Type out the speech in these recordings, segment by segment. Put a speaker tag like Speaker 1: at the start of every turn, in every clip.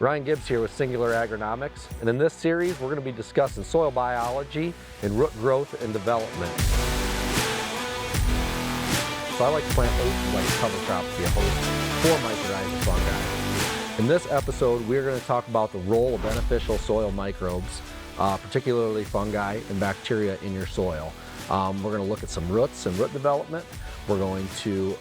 Speaker 1: Ryan Gibbs here with Singular Agronomics, and in this series we're going to be discussing soil biology and root growth and development. So I like to plant oats like a cover crop to be a host for mycorrhizal fungi. In this episode we're going to talk about the role of beneficial soil microbes, particularly fungi and bacteria in your soil. We're going to look at some roots and root development. We're going to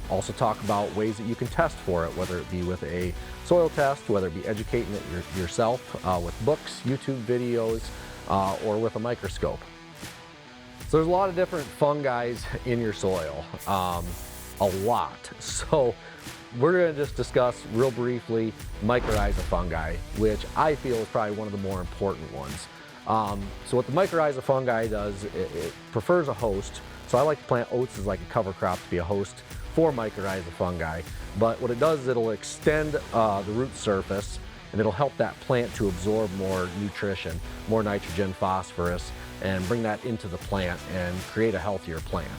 Speaker 1: also talk about ways that you can test for it, whether it be with a soil test, whether it be educating it yourself with books, YouTube videos, or with a microscope. So there's a lot of different fungi in your soil, a lot. So we're going to just discuss real briefly mycorrhizal fungi, which I feel is probably one of the more important ones. So what the mycorrhizal fungi does, it prefers a host. So I like to plant oats as like a cover crop to be a host for mycorrhizal fungi. But what it does is it'll extend the root surface and it'll help that plant to absorb more nutrition, more nitrogen, phosphorus, and bring that into the plant and create a healthier plant.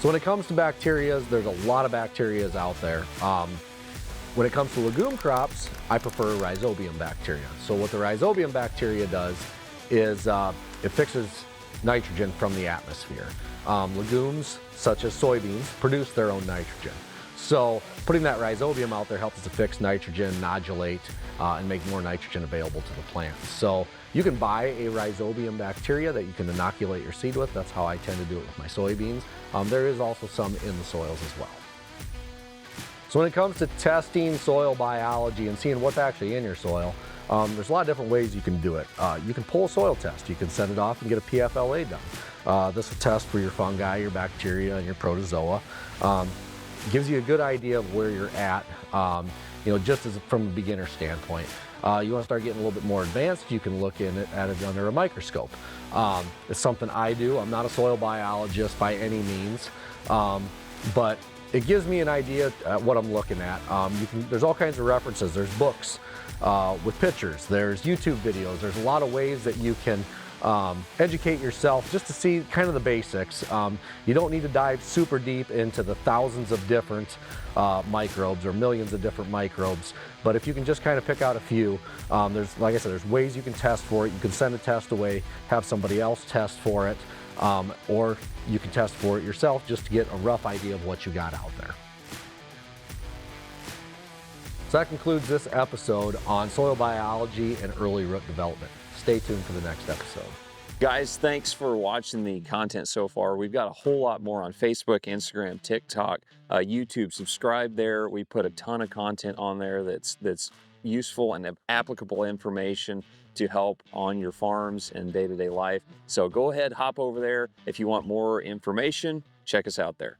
Speaker 1: So when it comes to bacteria, there's a lot of bacteria out there. When it comes to legume crops, I prefer rhizobium bacteria. So what the rhizobium bacteria does is it fixes nitrogen from the atmosphere. Legumes, such as soybeans, produce their own nitrogen. So putting that rhizobium out there helps to fix nitrogen, nodulate, and make more nitrogen available to the plant. So you can buy a rhizobium bacteria that you can inoculate your seed with. That's how I tend to do it with my soybeans. There is also some in the soils as well. So when it comes to testing soil biology and seeing what's actually in your soil, there's a lot of different ways you can do it. You can pull a soil test. You can send it off and get a PFLA done. This will test for your fungi, your bacteria, and your protozoa. Gives you a good idea of where you're at, just as from a beginner standpoint. You want to start getting a little bit more advanced, you can look at it under a microscope. It's something I do. I'm not a soil biologist by any means, but it gives me an idea at what I'm looking at. There's all kinds of references. There's books with pictures. There's YouTube videos. There's a lot of ways that you can educate yourself just to see kind of the basics. You don't need to dive super deep into the thousands of different microbes or millions of different microbes, but if you can just kind of pick out a few, like I said, there's ways you can test for it. You can send a test away, have somebody else test for it, or you can test for it yourself just to get a rough idea of what you got out there. So that concludes this episode on soil biology and early root development. Stay tuned for the next episode.
Speaker 2: Guys, thanks for watching the content so far. We've got a whole lot more on Facebook, Instagram, TikTok, YouTube. Subscribe there. We put a ton of content on there that's useful and applicable information to help on your farms and day-to-day life. So go ahead, hop over there. If you want more information, check us out there.